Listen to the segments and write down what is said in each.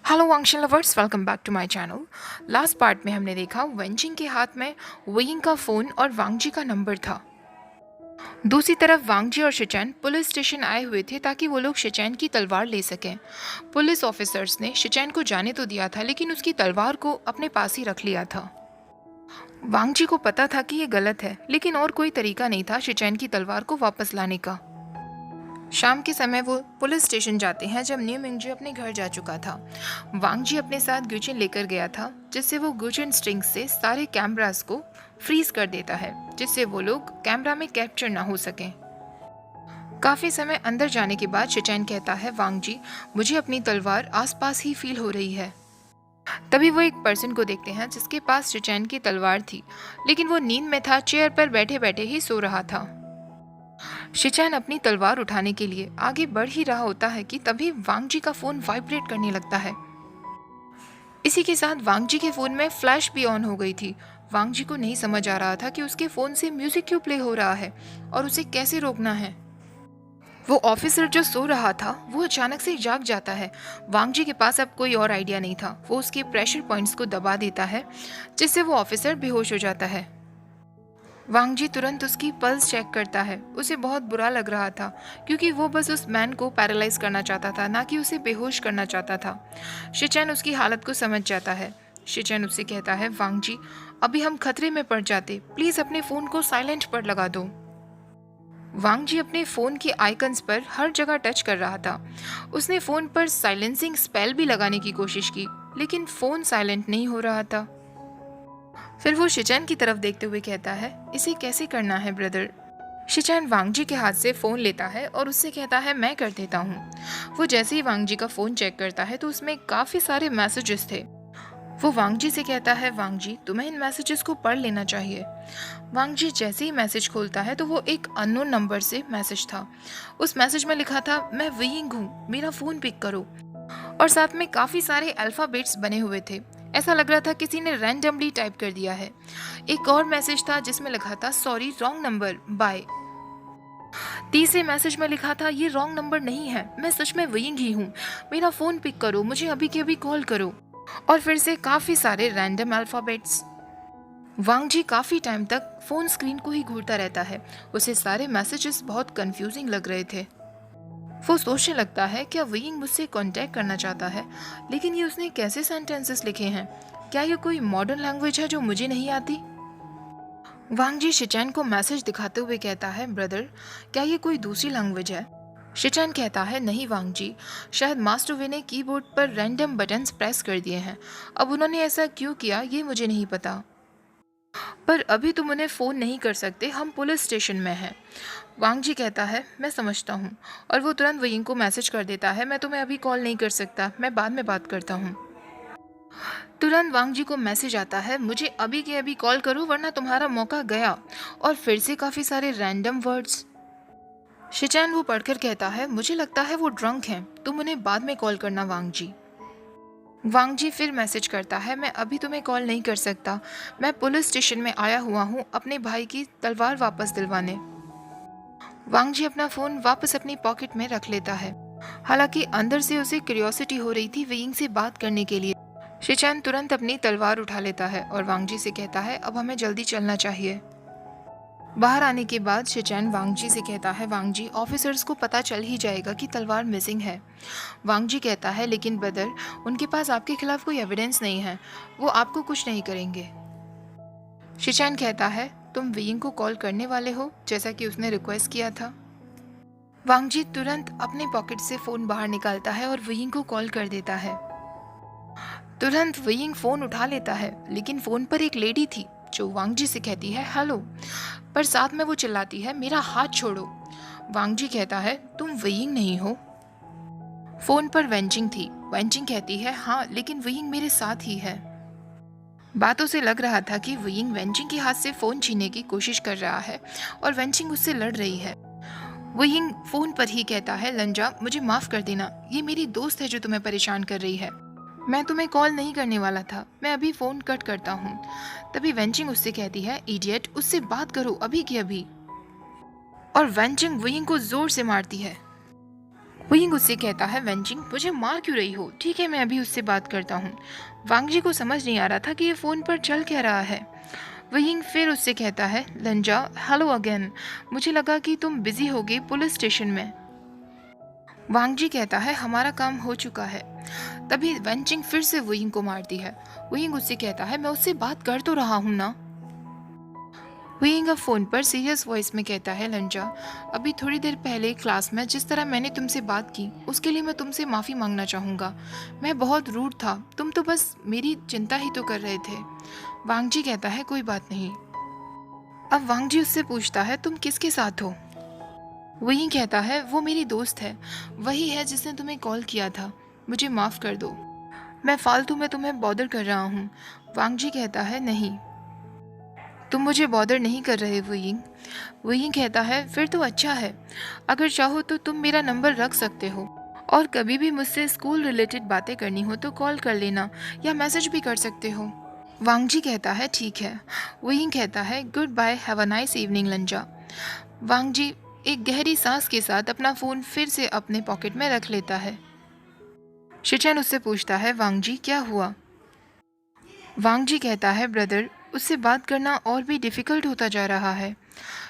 Hello Wangshi lovers, welcome back to my channel. Last part में हमने देखा Wenching के हाथ में वेइंग का फ़ोन और वांगजी का नंबर था। दूसरी तरफ वांगजी और शिचैन पुलिस स्टेशन आए हुए थे ताकि वो लोग शिचैन की तलवार ले सकें। पुलिस ऑफिसर्स ने शिचैन को जाने तो दिया था, लेकिन उसकी तलवार को अपने पास ही रख लिया था। वांगजी को पता था कि ये गलत है, लेकिन और कोई तरीका नहीं था शिचैन की तलवार को वापस लाने का। शाम के समय वो पुलिस स्टेशन जाते हैं जब न्यू मिंगजी अपने घर जा चुका था। वांगजी अपने साथ गुचिन लेकर गया था, जिससे वो गुचिन स्ट्रिंग से सारे कैमरास को फ्रीज कर देता है, जिससे वो लोग कैमरा में कैप्चर ना हो सकें। काफी समय अंदर जाने के बाद शिचैन कहता है, वांगजी, मुझे अपनी तलवार आसपास ही फील हो रही है। तभी वो एक पर्सन को देखते हैं जिसके पास शिचैन की तलवार थी, लेकिन वो नींद में था, चेयर पर बैठे बैठे ही सो रहा था। शिचैन अपनी तलवार उठाने के लिए आगे बढ़ ही रहा होता है कि तभी वांगजी का फोन वाइब्रेट करने लगता है। इसी के साथ वांगजी के फोन में फ्लैश भी ऑन हो गई थी। वांगजी को नहीं समझ आ रहा था कि उसके फोन से म्यूजिक क्यों प्ले हो रहा है और उसे कैसे रोकना है। वो ऑफिसर जो सो रहा था वो अचानक से जाग जाता है। वांगजी के पास अब कोई और आइडिया नहीं था। वो उसके प्रेशर पॉइंट्स को दबा देता है, जिससे वो ऑफिसर बेहोश हो जाता है। वांगजी तुरंत उसकी पल्स चेक करता है। उसे बहुत बुरा लग रहा था, क्योंकि वो बस उस मैन को पैरालाइज करना चाहता था, ना कि उसे बेहोश करना चाहता था। शिचैन उसकी हालत को समझ जाता है। शिचैन उससे कहता है, वांगजी, अभी हम खतरे में पड़ जाते, प्लीज अपने फोन को साइलेंट पर लगा दो। वांगजी अपने फोन के आइकन्स पर हर जगह टच कर रहा था। उसने फोन पर साइलेंसिंग स्पेल भी लगाने की कोशिश की, लेकिन फोन साइलेंट नहीं हो रहा था। फिर वो शिचैन की तरफ देखते हुए कहता है, इसे कैसे करना है ब्रदर। शिचैन वांगजी के हाथ से फ़ोन लेता है और उससे कहता है, मैं कर देता हूँ। वो जैसे ही वांगजी का फ़ोन चेक करता है तो उसमें काफ़ी सारे मैसेजेस थे। वो वांगजी से कहता है, वांगजी, तुम्हें इन मैसेजेस को पढ़ लेना चाहिए। वांगजी जैसे ही मैसेज खोलता है तो वो एक अननोन नंबर से मैसेज था। उस मैसेज में लिखा था, मैं वेइंग हूँ, मेरा फ़ोन पिक करो। और साथ में काफ़ी सारे अल्फ़ाबेट्स बने हुए थे। ऐसा लग रहा था किसी ने रैंडमली टाइप कर दिया है। एक और मैसेज था जिसमें लिखा था, सॉरी, रॉन्ग नंबर, बाय। तीसरे मैसेज में लिखा था, ये रॉन्ग नंबर नहीं है, मैं सच में वेइंग ही हूँ, मेरा फ़ोन पिक करो, मुझे अभी के अभी कॉल करो। और फिर से काफ़ी सारे रैंडम अल्फ़ाबेट्स। वांगजी काफ़ी टाइम तक फ़ोन स्क्रीन को ही घूरता रहता है। उसे सारे मैसेजेस बहुत कंफ्यूजिंग लग रहे थे। वो सोचने लगता है, क्या वेइंग मुझसे कांटेक्ट करना चाहता है, लेकिन ये उसने कैसे सेंटेंसेस लिखे हैं। क्या ये कोई मॉडर्न लैंग्वेज है जो मुझे नहीं आती। वांगजी शिचैन को मैसेज दिखाते हुए कहता है, ब्रदर, क्या ये कोई दूसरी लैंग्वेज है। शिचैन कहता है, नहीं वांगजी, शायद मास्टर वे ने कीबोर्ड पर रैंडम बटन्स प्रेस कर दिए हैं। अब उन्होंने ऐसा क्यों किया ये मुझे नहीं पता, पर अभी तुम उन्हें फ़ोन नहीं कर सकते, हम पुलिस स्टेशन में हैं। वांगजी कहता है, मैं समझता हूँ, और वो तुरंत वेइंग को मैसेज कर देता है, मैं तुम्हें अभी कॉल नहीं कर सकता, मैं बाद में बात करता हूँ। तुरंत वांगजी को मैसेज आता है, मुझे अभी के अभी कॉल करो वरना तुम्हारा मौका गया। और फिर से काफ़ी सारे रैंडम वर्ड्स। शिचैन वो पढ़कर कहता है, मुझे लगता है वो ड्रंक हैं, तुम उन्हें बाद में कॉल करना वांगजी। वांगजी फिर मैसेज करता है, मैं अभी तुम्हें कॉल नहीं कर सकता, मैं पुलिस स्टेशन में आया हुआ हूँ अपने भाई की तलवार वापस दिलवाने। वांगजी अपना फ़ोन वापस अपनी पॉकेट में रख लेता है। हालांकि अंदर से उसे क्यूरियोसिटी हो रही थी वेइंग से बात करने के लिए। शिचैन तुरंत अपनी तलवार उठा लेता है और वांगजी से कहता है, अब हमें जल्दी चलना चाहिए। बाहर आने के बाद शिचैन वांगजी से कहता है, वांगजी, ऑफिसर्स को पता चल ही जाएगा कि तलवार मिसिंग है। वांगजी कहता है, लेकिन ब्रदर, उनके पास आपके खिलाफ कोई एविडेंस नहीं है, वो आपको कुछ नहीं करेंगे। शिचैन कहता है, तुम वेइंग को कॉल करने वाले हो जैसा कि उसने रिक्वेस्ट किया था। वांगजी तुरंत अपने पॉकेट से फ़ोन बाहर निकालता है और वेइंग को कॉल कर देता है। तुरंत वेइंग फ़ोन उठा लेता है, लेकिन फ़ोन पर एक लेडी थी जो वांगजी से कहती है, हेलो, पर साथ में वो चिल्लाती है, मेरा हाथ छोड़ो। वांगजी कहता है, तुम वेइंग नहीं हो। फ़ोन पर वेंचिंग थी। वेंचिंग कहती है, हाँ, लेकिन वेइंग मेरे साथ ही है। बातों से लग रहा था कि वेइंग वेंचिंग के हाथ से फ़ोन छीनने की कोशिश कर रहा है और वेंचिंग उससे लड़ रही है। वेइंग फ़ोन पर ही कहता है, लंजा, मुझे माफ़ कर देना, ये मेरी दोस्त है जो तुम्हें परेशान कर रही है, मैं तुम्हें कॉल नहीं करने वाला था, मैं अभी फ़ोन कट करता हूँ। तभी वेंचिंग उससे कहती है, इडियट, उससे बात करो अभी की अभी। और वेंचिंग वेइंग को ज़ोर से मारती है। वुयिंग उससे कहता है, वेंजिंग मुझे मार क्यों रही हो? ठीक है, मैं अभी उससे बात करता हूँ। वांग जी को समझ नहीं आ रहा था कि ये फ़ोन पर चल क्या रहा है। वुयिंग फिर उससे कहता है, लंजा हेलो अगेन, मुझे लगा कि तुम बिजी होगे पुलिस स्टेशन में। वांग जी कहता है, हमारा काम हो चुका है। तभी वेंचिंग फिर से वुयिंग को मारती है। वुयिंग उससे कहता है, मैं उससे बात कर तो रहा हूँ ना। हुइंग अब फोन पर सीरियस वॉइस में कहता है, लंजा अभी थोड़ी देर पहले क्लास में जिस तरह मैंने तुमसे बात की उसके लिए मैं तुमसे माफ़ी मांगना चाहूँगा। मैं बहुत रूड था, तुम तो बस मेरी चिंता ही तो कर रहे थे। वांग जी कहता है, कोई बात नहीं। अब वांग जी उससे पूछता है, तुम किसके साथ हो? वही कहता है, वो मेरी दोस्त है, वही है जिसने तुम्हें कॉल किया था, मुझे माफ़ कर दो, मैं फालतू में तुम्हें बॉदर कर रहा हूँ। वांग जी कहता है, नहीं तुम मुझे बॉदर नहीं कर रहे वुयिंग। वुयिंग कहता है, फिर तो अच्छा है, अगर चाहो तो तुम मेरा नंबर रख सकते हो और कभी भी मुझसे स्कूल रिलेटेड बातें करनी हो तो कॉल कर लेना या मैसेज भी कर सकते हो। वांग जी कहता है, ठीक है। वुयिंग कहता है, goodbye, have a nice evening Lanja. Wang ji एक गहरी सांस के साथ अपना फ़ोन फिर से अपने पॉकेट में रख लेता है। शिचेन उससे पूछता है, वांग जी क्या हुआ? वांग जी कहता है, ब्रदर उससे बात करना और भी डिफ़िकल्ट होता जा रहा है।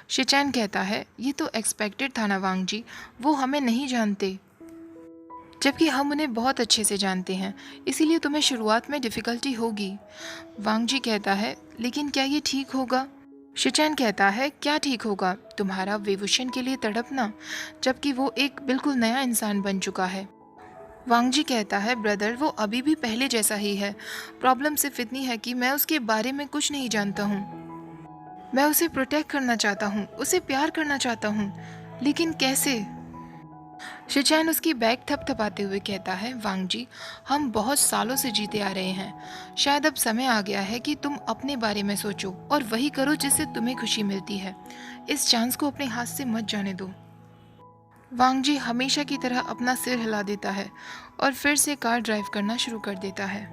शिचैन कहता है, ये तो एक्सपेक्टेड था ना वांग जी, वो हमें नहीं जानते जबकि हम उन्हें बहुत अच्छे से जानते हैं, इसीलिए तुम्हें शुरुआत में डिफ़िकल्टी होगी। वांग जी कहता है, लेकिन क्या ये ठीक होगा? शिचैन कहता है, क्या ठीक होगा? तुम्हारा विभूषण के लिए तड़पना, जबकि वो एक बिल्कुल नया इंसान बन चुका है। वांग जी कहता है, ब्रदर वो अभी भी पहले जैसा ही है, प्रॉब्लम सिर्फ इतनी है कि मैं उसके बारे में कुछ नहीं जानता हूँ। मैं उसे प्रोटेक्ट करना चाहता हूँ, उसे प्यार करना चाहता हूँ, लेकिन कैसे? शिचैन उसकी बैग थपथपाते हुए कहता है, वांग जी हम बहुत सालों से जीते आ रहे हैं, शायद अब समय आ गया है कि तुम अपने बारे में सोचो और वही करो जिससे तुम्हें खुशी मिलती है। इस चांस को अपने हाथ से मत जाने दो। वांग जी हमेशा की तरह अपना सिर हिला देता है और फिर से कार ड्राइव करना शुरू कर देता है।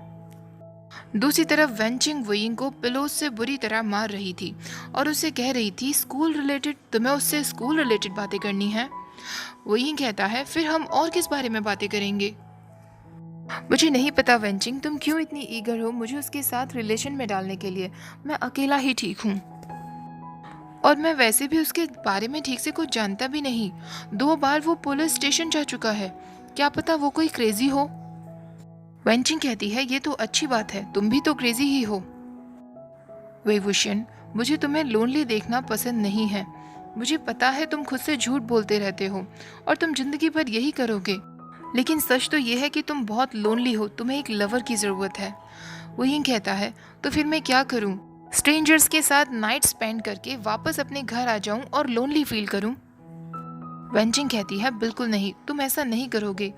दूसरी तरफ वेंचिंग वुयिंग को पिलोज से बुरी तरह मार रही थी और उसे कह रही थी, स्कूल रिलेटेड, तुम्हें उससे स्कूल रिलेटेड बातें करनी है? वुयिंग कहता है, फिर हम और किस बारे में बातें करेंगे? मुझे नहीं पता वेंचिंग, तुम क्यों इतनी ईगर हो मुझे उसके साथ रिलेशन में डालने के लिए। मैं अकेला ही ठीक हूँ और मैं वैसे भी उसके बारे में ठीक से कुछ जानता भी नहीं। 2 बार वो पुलिस स्टेशन जा चुका है, क्या पता वो कोई क्रेजी हो। वेंचिंग कहती है, ये तो अच्छी बात है, तुम भी तो क्रेजी ही हो। वेवुशन, मुझे तुम्हें लोनली देखना पसंद नहीं है, मुझे पता है तुम खुद से झूठ बोलते रहते हो और तुम जिंदगी भर यही करोगे, लेकिन सच तो ये है कि तुम बहुत लोनली हो, तुम्हें एक लवर की ज़रूरत है। वही कहता है, तो फिर मैं क्या करूं? स्ट्रेंजर्स के साथ नाइट स्पेंड करके वापस अपने घर आ जाऊं और लोनली फील करूं? वेंचिंग कहती है, बिल्कुल नहीं, तुम ऐसा नहीं करोगे,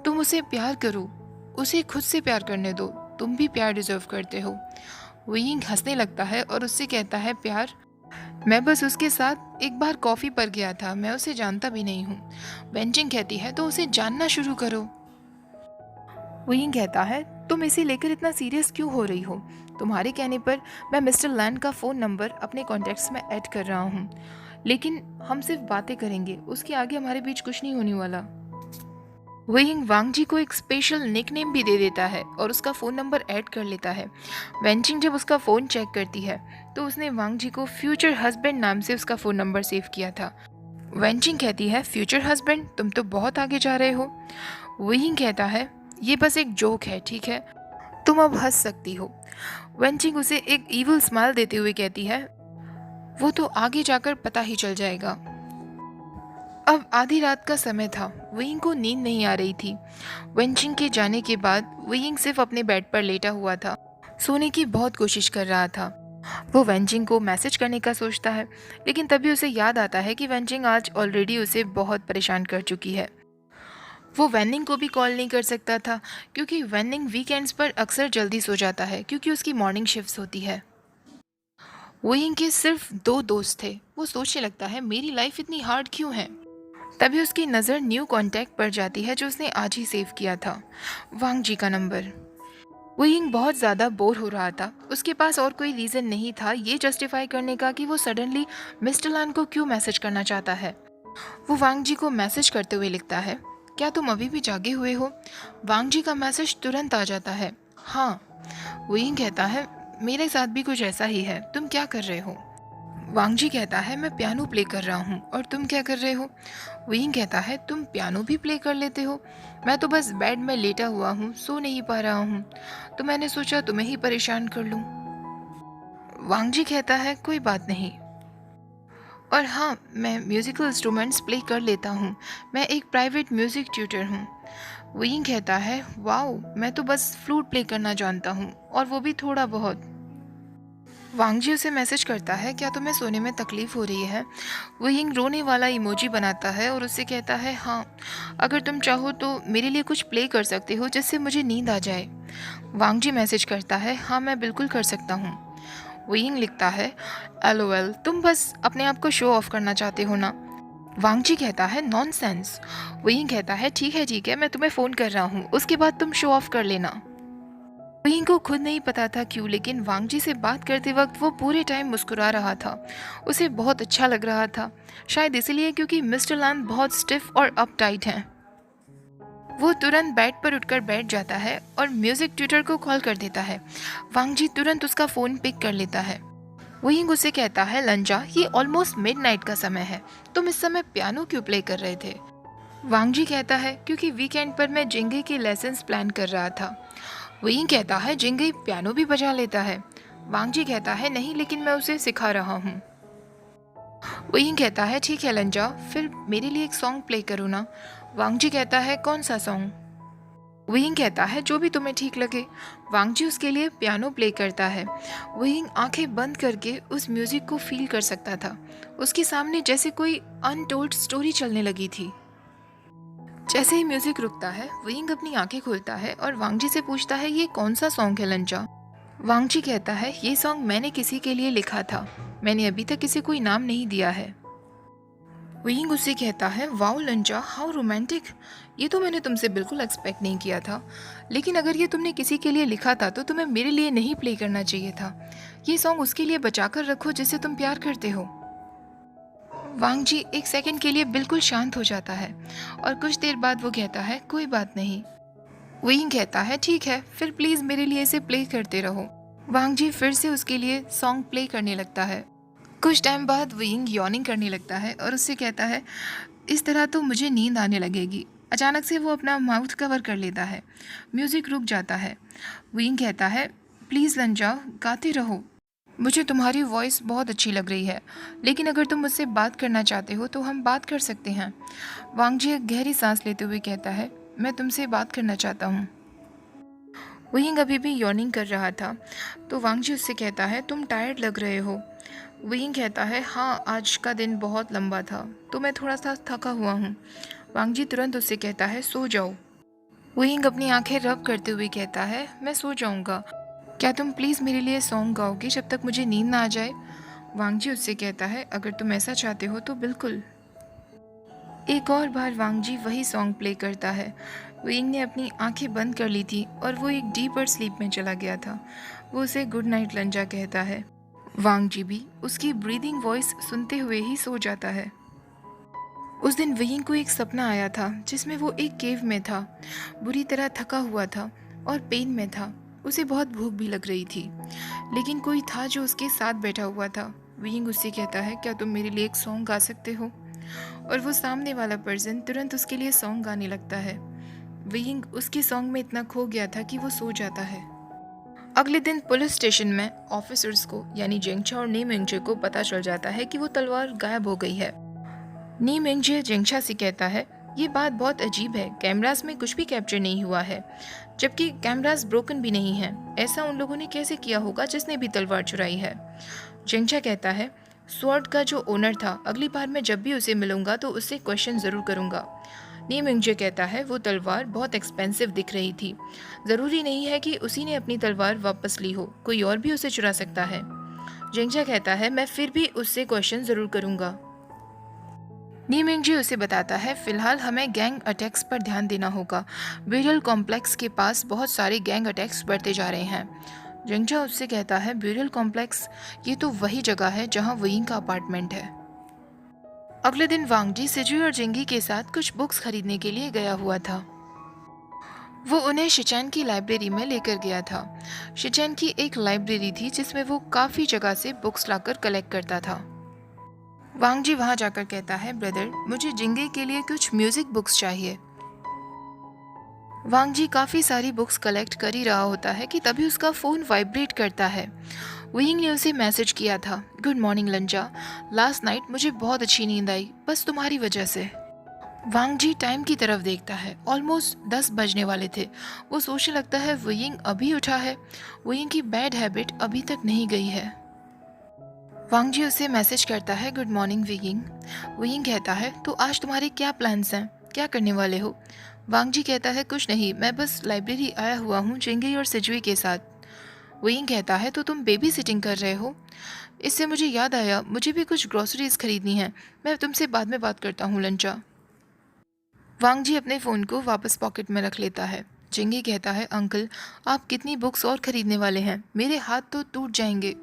तुम उसे प्यार करो, उसे खुद से प्यार करने दो, तुम भी प्यार डिजर्व करते हो। विंग हंसने लगता है और उससे कहता है, प्यार? मैं बस उसके साथ एक बार कॉफ़ी पर गया था, मैं उसे जानता भी नहीं हूँ। वेंचिंग कहती है, तो उसे जानना शुरू करो। विंग कहता है, तुम इसे लेकर इतना सीरियस क्यों हो रही हो? तुम्हारे कहने पर मैं मिस्टर लैंड का फ़ोन नंबर अपने कॉन्टैक्ट्स में ऐड कर रहा हूँ, लेकिन हम सिर्फ बातें करेंगे, उसके आगे हमारे बीच कुछ नहीं होने वाला। विंग वांग जी को एक स्पेशल निकनेम भी दे देता है और उसका फ़ोन नंबर ऐड कर लेता है। वेंचिंग जब उसका फ़ोन चेक करती है तो उसने वांग जी को फ्यूचर हस्बैंड नाम से उसका फ़ोन नंबर सेव किया था। वेंचिंग कहती है, फ्यूचर हस्बैंड, तुम तो बहुत आगे जा रहे हो। विंग कहता है, ये बस एक जोक है, ठीक है, तुम अब हंस सकती हो। वेंचिंग उसे एक इविल स्माइल देते हुए कहती है, वो तो आगे जाकर पता ही चल जाएगा। अब आधी रात का समय था, विंग को नींद नहीं आ रही थी। वेंचिंग के जाने के बाद विंग सिर्फ अपने बेड पर लेटा हुआ था, सोने की बहुत कोशिश कर रहा था। वो वेंचिंग को मैसेज करने का सोचता है, लेकिन तभी उसे याद आता है कि वेंचिंग आज ऑलरेडी उसे बहुत परेशान कर चुकी है। वो वेनिंग को भी कॉल नहीं कर सकता था क्योंकि वेनिंग वीकेंड्स पर अक्सर जल्दी सो जाता है क्योंकि उसकी मॉर्निंग शिफ्ट्स होती है। विंग के सिर्फ 2 दोस्त थे। वो सोचने लगता है, मेरी लाइफ इतनी हार्ड क्यों है? तभी उसकी नज़र न्यू कॉन्टैक्ट पर जाती है जो उसने आज ही सेव किया था, वांग जी का नंबर। विंग बहुत ज़्यादा बोर हो रहा था, उसके पास और कोई रीज़न नहीं था ये जस्टिफाई करने का कि वो सडनली मिस्टर लान को क्यों मैसेज करना चाहता है। वो वांग जी को मैसेज करते हुए लिखता है, क्या तुम अभी भी जागे हुए हो? वांग जी का मैसेज तुरंत आ जाता है। हाँ। वुयिंग कहता है, मेरे साथ भी कुछ ऐसा ही है, तुम क्या कर रहे हो? वांग जी कहता है, मैं पियानो प्ले कर रहा हूँ। और तुम क्या कर रहे हो? वुयिंग कहता है, तुम पियानो भी प्ले कर लेते हो? मैं तो बस बेड में लेटा हुआ हूँ, सो नहीं पा रहा हूँ, तो मैंने सोचा तुम्हें ही परेशान कर लूँ। वांग जी कहता है, कोई बात नहीं। और हाँ, मैं म्यूज़िकल इंस्ट्रूमेंट्स प्ले कर लेता हूँ। मैं एक प्राइवेट म्यूज़िक ट्यूटर हूँ। वुयिंग कहता है, वाओ, मैं तो बस फ्लूट प्ले करना जानता हूँ, और वो भी थोड़ा बहुत। वांग जी उसे मैसेज करता है, क्या तुम्हें सोने में तकलीफ हो रही है? वुयिंग रोने वाला इमोजी बनाता है और उससे कहता है, हाँ, अगर तुम चाहो तो मेरे लिए कुछ प्ले कर सकते हो जिससे मुझे नींद आ जाए। वांग जी मैसेज करता है, हाँ, मैं बिल्कुल कर सकता हूँ। वुयिंग लिखता है, LOL, तुम बस अपने आप को शो ऑफ करना चाहते हो ना? वांग जी कहता है, नॉनसेंस। वुयिंग कहता है, ठीक है, मैं तुम्हें फ़ोन कर रहा हूँ, उसके बाद तुम शो ऑफ कर लेना। वुयिंग को खुद नहीं पता था क्यों, लेकिन वांग जी से बात करते वक्त वो पूरे टाइम मुस्कुरा रहा था। उसे बहुत अच्छा लग रहा था, शायद इसलिए क्योंकि मिस्टर लान बहुत स्टिफ और अपटाइट हैं। वो तुरंत बेड पर उठकर बैठ जाता है और म्यूजिक ट्यूटर को कॉल कर देता है। वांग जी तुरंत उसका फ़ोन पिक कर लेता है। वुयिंग उसे कहता है, लंजा, ये ऑलमोस्ट मिडनाइट का समय है, तुम इस समय पियानो क्यों प्ले कर रहे थे? वांग जी कहता है, क्योंकि वीकेंड पर मैं जिंगे के लेसन्स प्लान कर रहा था। वुयिंग कहता है, जिंगे पियानो भी बजा लेता है? वांग जी कहता है, नहीं, लेकिन मैं उसे सिखा रहा हूँ। वुयिंग कहता है, ठीक है लंजा, फिर मेरे लिए एक सॉन्ग प्ले करो ना। वांग जी कहता है, कौन सा सॉन्ग? वुयिंग कहता है, जो भी तुम्हें ठीक लगे। वांग जी उसके लिए पियानो प्ले करता है। वुयिंग आंखें बंद करके उस म्यूजिक को फील कर सकता था। उसके सामने जैसे कोई अनटोल्ड स्टोरी चलने लगी थी। जैसे ही म्यूजिक रुकता है, वुयिंग अपनी आंखें खोलता है और वांग जी से पूछता है, ये कौन सा सॉन्ग है लंजा? वांग जी कहता है, ये सॉन्ग मैंने किसी के लिए लिखा था, मैंने अभी तक इसे कोई नाम नहीं दिया है। वुयिंग उससे कहता है, वाओ लंजा, हाउ रोमांटिक, ये तो मैंने तुमसे बिल्कुल एक्सपेक्ट नहीं किया था, लेकिन अगर ये तुमने किसी के लिए लिखा था तो तुम्हें मेरे लिए नहीं प्ले करना चाहिए था। ये सॉन्ग उसके लिए बचा कर रखो जिसे तुम प्यार करते हो। वांग जी एक सेकंड के लिए बिल्कुल शांत हो जाता है और कुछ देर बाद वो कहता है, कोई बात नहीं। वुयिंग कहता है, ठीक है, फिर प्लीज़ मेरे लिए इसे प्ले करते रहो। वांग जी फिर से उसके लिए सॉन्ग प्ले करने लगता है। कुछ टाइम बाद वुयिंग यॉर्निंग करने लगता है और उससे कहता है, इस तरह तो मुझे नींद आने लगेगी। अचानक से वो अपना माउथ कवर कर लेता है। म्यूज़िक रुक जाता है। वुयिंग कहता है, प्लीज़ लंजा, गाते रहो, मुझे तुम्हारी वॉइस बहुत अच्छी लग रही है, लेकिन अगर तुम मुझसे बात करना चाहते हो तो हम बात कर सकते हैं। वांग जी एक गहरी सांस लेते हुए कहता है, मैं तुमसे बात करना चाहता हूँ। वुयिंग अभी भी यॉर्निंग कर रहा था, तो वांग जी उससे कहता है, तुम टायर्ड लग रहे हो। वुयिंग कहता है, हाँ, आज का दिन बहुत लंबा था, तो मैं थोड़ा सा थका हुआ हूँ। वांग जी तुरंत उससे कहता है, सो जाओ। वुयिंग अपनी आंखें रब करते हुए कहता है, मैं सो जाऊँगा, क्या तुम प्लीज़ मेरे लिए सॉन्ग गाओगे जब तक मुझे नींद ना आ जाए? वांग जी उससे कहता है, अगर तुम ऐसा चाहते हो तो बिल्कुल। एक और बार वांग जी वही सॉन्ग प्ले करता है। वुयिंग ने अपनी आंखें बंद कर ली थी और वो एक डीपर स्लीप में चला गया था। वो उसे गुड नाइट लंजा कहता है। वांग जी भी उसकी ब्रीदिंग वॉइस सुनते हुए ही सो जाता है। उस दिन वुयिंग को एक सपना आया था जिसमें वो एक केव में था, बुरी तरह थका हुआ था और पेन में था। उसे बहुत भूख भी लग रही थी, लेकिन कोई था जो उसके साथ बैठा हुआ था। वुयिंग उससे कहता है, क्या तुम मेरे लिए एक सॉन्ग गा सकते हो? और वो सामने वाला पर्सन तुरंत उसके लिए सॉन्ग गाने लगता है। वुयिंग उसके सॉन्ग में इतना खो गया था कि वो सो जाता है। अगले दिन पुलिस स्टेशन में ऑफिसर्स को यानी जेंगछा और नी मिंगजे को पता चल जाता है कि वो तलवार गायब हो गई है। नी मिंगजे जेंगछा से कहता है, ये बात बहुत अजीब है, कैमरास में कुछ भी कैप्चर नहीं हुआ है, जबकि कैमरास ब्रोकन भी नहीं हैं। ऐसा उन लोगों ने कैसे किया होगा जिसने भी तलवार चुराई है? जेंगछा कहता है, स्वॉर्ड का जो ओनर था, अगली बार मैं जब भी उसे मिलूंगा तो उससे क्वेश्चन ज़रूर करूंगा। नी मिंगजे कहता है, वो तलवार बहुत एक्सपेंसिव दिख रही थी, ज़रूरी नहीं है कि उसी ने अपनी तलवार वापस ली हो, कोई और भी उसे चुरा सकता है। जेंगछा कहता है, मैं फिर भी उससे क्वेश्चन ज़रूर करूंगा। नी मिंगजे उसे बताता है, फिलहाल हमें गैंग अटैक्स पर ध्यान देना होगा, ब्यूरियल कॉम्प्लेक्स के पास बहुत सारे गैंग अटैक्स बढ़ते जा रहे हैं। जेंगछा उससे कहता है, ब्यूरियल कॉम्प्लेक्स, ये तो वही जगह है जहाँ वुयिंग का अपार्टमेंट है। अगले दिन वांगजी सिजुई और जिंगी के साथ कुछ बुक्स खरीदने के लिए गया हुआ था। वो उन्हें शिचैन की लाइब्रेरी में लेकर गया था। शिचैन की एक लाइब्रेरी थी जिसमें वो काफ़ी जगह से बुक्स लाकर कलेक्ट करता था। वांगजी वहां जाकर कहता है, ब्रदर मुझे जिंगे के लिए कुछ म्यूजिक बुक्स चाहिए। वांगजी काफ़ी सारी बुक्स कलेक्ट कर ही रहा होता है कि तभी उसका फ़ोन वाइब्रेट करता है। विंग ने उसे मैसेज किया था, गुड मॉर्निंग लंजा, लास्ट नाइट मुझे बहुत अच्छी नींद आई, बस तुम्हारी वजह से। वांगजी टाइम की तरफ देखता है, ऑलमोस्ट 10 बजने वाले थे। वो सोचने लगता है विंग अभी उठा है, विंग की बैड हैबिट अभी तक नहीं गई है। वांगजी उसे मैसेज करता है, गुड मॉर्निंग विंग। विंग कहता है, तो आज तुम्हारे क्या प्लान्स हैं, क्या करने वाले हो? वांगजी कहता है, कुछ नहीं, मैं बस लाइब्रेरी आया हुआ हूँ जिंगी और सिजुई के साथ। विंग कहता है, तो तुम बेबी सिटिंग कर रहे हो? इससे मुझे याद आया, मुझे भी कुछ ग्रोसरीज खरीदनी है, मैं तुमसे बाद में बात करता हूँ लंचा। वांगजी अपने फ़ोन को वापस पॉकेट में रख लेता है। जिंगी कहता है, अंकल आप कितनी बुक्स और खरीदने वाले हैं, मेरे हाथ तो टूट जाएंगे।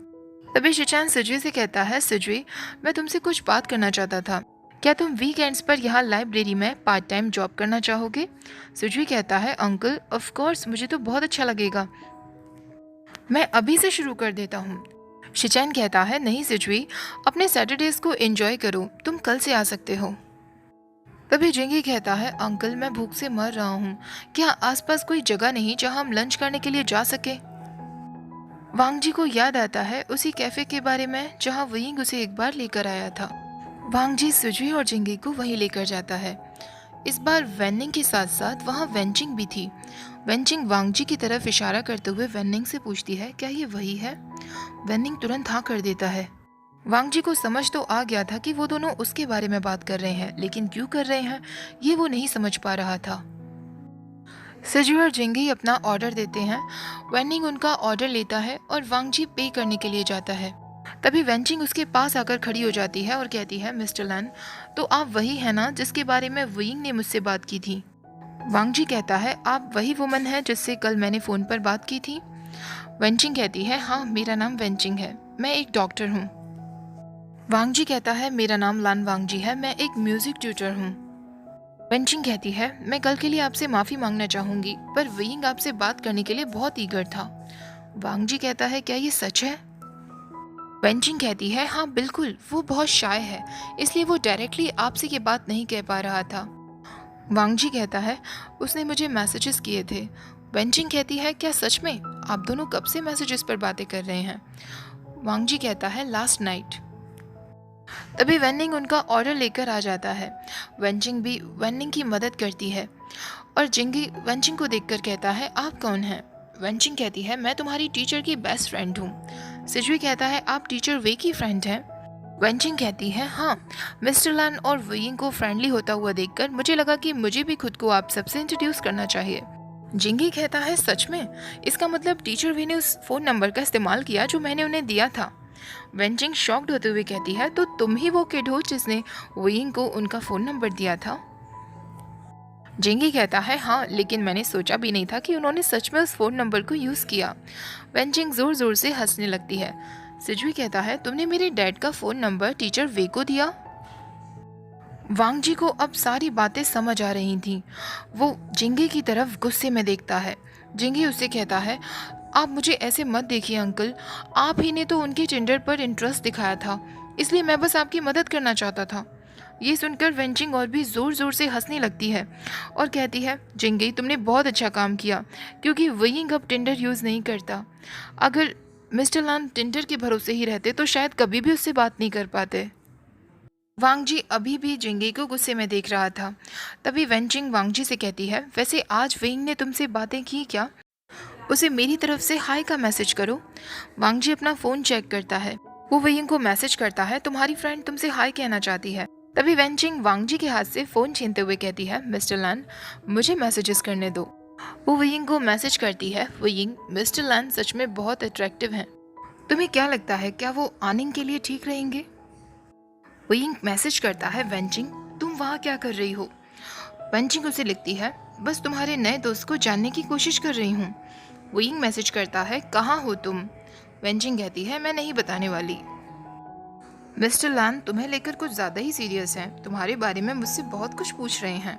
तभी शिचैन सिजुई से कहता है, सिजुई मैं तुमसे कुछ बात करना चाहता था, क्या तुम वीकेंड्स पर यहाँ लाइब्रेरी में पार्ट टाइम जॉब करना चाहोगे? सिजुई कहता है, अंकल ऑफ कोर्स, मुझे तो बहुत अच्छा लगेगा, मैं अभी से शुरू कर देता हूँ। शिचैन कहता है, नहीं सिजुई, अपने सैटरडेज को एंजॉय करो, तुम कल से आ सकते हो। तभी जिंगी कहता है, अंकल मैं भूख से मर रहा हूँ, क्या आसपास कोई जगह नहीं जहाँ हम लंच करने के लिए जा सके? वांगजी को याद आता है उसी कैफे के बारे में जहाँ विंग उसे एक बार लेकर आया था। वांगजी सिजुई और जिंगी को वहीं लेकर जाता है। इस बार वेनिंग के साथ साथ वहाँ वेंचिंग भी थी। वेंचिंग वांगजी की तरफ इशारा करते हुए वेनिंग से पूछती है, क्या ये वही है? वेनिंग तुरंत हाँ कर देता है। वांगजी को समझ तो आ गया था कि वो दोनों उसके बारे में बात कर रहे हैं, लेकिन क्यों कर रहे हैं ये वो नहीं समझ पा रहा था। सिजुई और जिंगी अपना ऑर्डर देते हैं। वेनिंग उनका ऑर्डर लेता है और वांगजी पे करने के लिए जाता है। तभी वेंचिंग उसके पास आकर खड़ी हो जाती है और कहती है, मिस्टर लैन, तो आप वही है ना जिसके बारे में विंग ने मुझसे बात की थी? वांगजी कहता है, आप वही वुमन है जिससे कल मैंने फ़ोन पर बात की थी? वेंचिंग कहती है, हाँ मेरा नाम वेंचिंग है, मैं एक डॉक्टर हूँ। वांगजी कहता है, मेरा नाम लान वांगजी है, मैं एक म्यूजिक ट्यूटर हूँ। वेंचिंग कहती है, मैं कल के लिए आपसे माफ़ी मांगना चाहूँगी, पर विंग आपसे बात करने के लिए बहुत ईगर था। वांगजी कहता है, क्या ये सच है? वेंचिंग कहती है, हाँ बिल्कुल, वो बहुत शाय है, इसलिए वो डायरेक्टली आपसे ये बात नहीं कह पा रहा था। वांगजी कहता है, उसने मुझे मैसेजेस किए थे। वेंचिंग कहती है, क्या सच में? आप दोनों कब से मैसेजेस पर बातें कर रहे हैं? वांगजी कहता है, लास्ट नाइट। तभी वेनिंग उनका ऑर्डर लेकर आ जाता है। वेंचिंग भी वेनिंग की मदद करती है और जिंगी वेंचिंग को देखकर कहता है, आप कौन हैं? वेंचिंग कहती है, मैं तुम्हारी टीचर की बेस्ट फ्रेंड हूँ। सिजुई कहता है, आप टीचर वे की फ्रेंड हैं? वेंचिंग कहती है, हाँ, मिस्टर लैन और विंग को फ्रेंडली होता हुआ देखकर मुझे लगा कि मुझे भी खुद को आप सबसे इंट्रोड्यूस करना चाहिए। जिंगी कहता है, सच में? इसका मतलब टीचर वी ने उस फ़ोन नंबर का इस्तेमाल किया जो मैंने उन्हें दिया था। वेंचिंग शॉक्ड होते हुए कहती है, तो तुम ही वो किड हो जिसने विंग को उनका फ़ोन नंबर दिया था? जिंगी कहता है, हाँ, लेकिन मैंने सोचा भी नहीं था कि उन्होंने सच में उस फ़ोन नंबर को यूज़ किया। वेंचिंग ज़ोर ज़ोर से हंसने लगती है। सिजुई कहता है, तुमने मेरे डैड का फ़ोन नंबर टीचर वे को दिया? वांगजी को अब सारी बातें समझ आ रही थीं। वो जिंगी की तरफ गुस्से में देखता है। जिंगी उससे कहता है, आप मुझे ऐसे मत देखिए अंकल, आप ही ने तो उनके टिंडर पर इंटरेस्ट दिखाया था, इसलिए मैं बस आपकी मदद करना चाहता था। ये सुनकर वेंचिंग और भी ज़ोर ज़ोर से हंसने लगती है और कहती है, जिंगी तुमने बहुत अच्छा काम किया, क्योंकि विंग अब टिंडर यूज़ नहीं करता। अगर मिस्टर लान टिंडर के भरोसे ही रहते तो शायद कभी भी उससे बात नहीं कर पाते। वांगजी अभी भी जिंगी को गुस्से में देख रहा था। तभी वेंचिंग वांगजी से कहती है, वैसे आज विंग ने तुमसे बातें की क्या? उसे मेरी तरफ से हाय का मैसेज करो। वांगजी अपना फ़ोन चेक करता है। वो विंग को मैसेज करता है, तुम्हारी फ्रेंड तुमसे हाय कहना चाहती है। तभी वेंचिंग वांगजी के हाथ से फ़ोन छीनते हुए कहती है, मिस्टर लैन मुझे मैसेजेस करने दो। वो विंग को मैसेज करती है, विंग मिस्टर लैन सच में बहुत अट्रैक्टिव हैं, तुम्हें क्या लगता है क्या वो आनिंग के लिए ठीक रहेंगे? विंग मैसेज करता है, वेंचिंग तुम वहाँ क्या कर रही हो? वेंचिंग उसे लिखती है, बस तुम्हारे नए दोस्त को जानने की कोशिश कर रही हूँ। विंग मैसेज करता है, कहाँ हो तुम? वेंचिंग कहती है, मैं नहीं बताने वाली। मिस्टर लैन तुम्हें लेकर कुछ ज़्यादा ही सीरियस हैं। तुम्हारे बारे में मुझसे बहुत कुछ पूछ रहे हैं।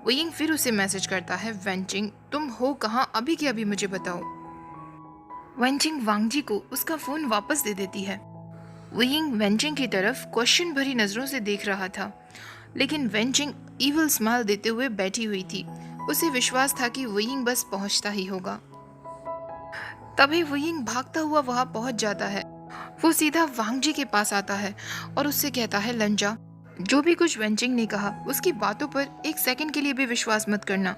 वेइंग फिर उसे मैसेज करता है, वेंचिंग तुम हो कहाँ, अभी के अभी मुझे बताओ। वेंचिंग वांगजी को उसका फ़ोन वापस दे देती है। वेइंग वेंचिंग की तरफ क्वेश्चन भरी नज़रों से देख रहा था, लेकिन वेंचिंग इविल स्माइल देते हुए बैठी हुई थी। उसे विश्वास था कि वेइंग बस पहुंचता ही होगा। तभी वेइंग भागता हुआ वहां पहुंच जाता है। वो सीधा वांगजी के पास आता है और उससे कहता है, लंजा, जो भी कुछ वेंचिंग ने कहा उसकी बातों पर एक सेकंड के लिए भी विश्वास मत करना।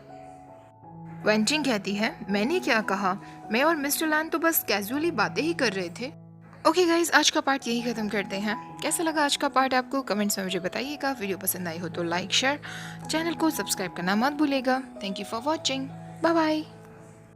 वेंचिंग कहती है, मैंने क्या कहा, मैं और मिस्टर लैन तो बस कैजुअली बातें ही कर रहे थे। ओके गाइज, आज का पार्ट यही खत्म करते हैं। कैसा लगा आज का पार्ट आपको कमेंट्स में मुझे बताइएगा। वीडियो पसंद आई हो तो लाइक शेयर, चैनल को सब्सक्राइब करना मत भूलेगा। Thank you for watching. Bye bye.